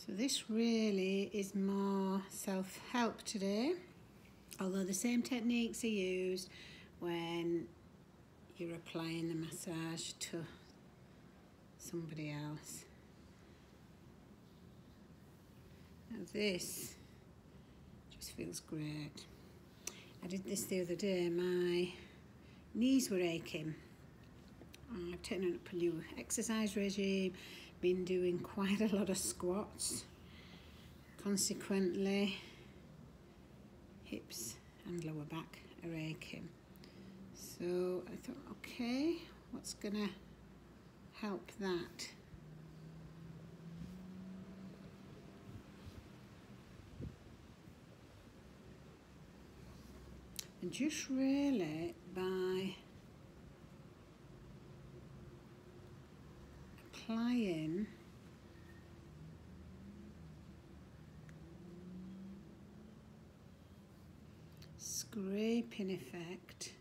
So this really is more self-help today, although the same techniques are used when you're applying the massage to somebody else. Now this just feels great. I did this the other day. My knees were aching. I've taken up a new exercise regime, been doing quite a lot of squats. Consequently, hips and lower back are aching. So I thought, okay, what's gonna help that? And just really by applying scraping effect,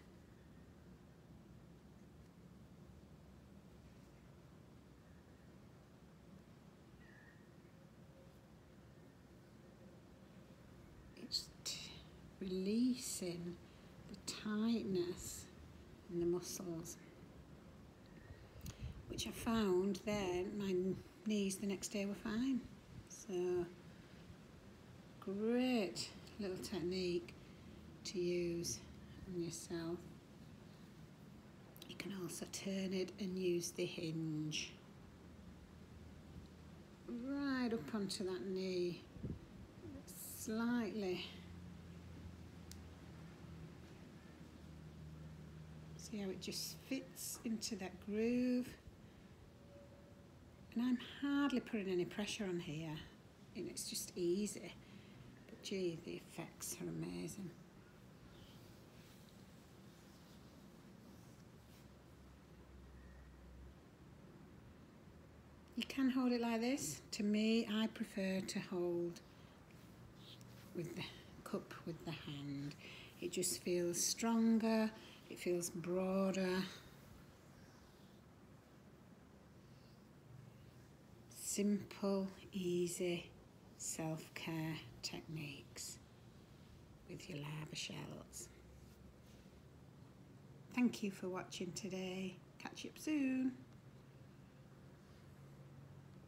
it's releasing the tightness in the muscles, which I found then my knees the next day were fine. So great little technique to use on yourself. You can also turn it and use the hinge right up onto that knee, slightly. See how it just fits into that groove? And I'm hardly putting any pressure on here, and it's just easy. But gee, the effects are amazing. You can hold it like this. To me, I prefer to hold with the cup with the hand. It just feels stronger, it feels broader. Simple, easy self-care techniques with your lava shells. Thank you for watching today. Catch you up soon.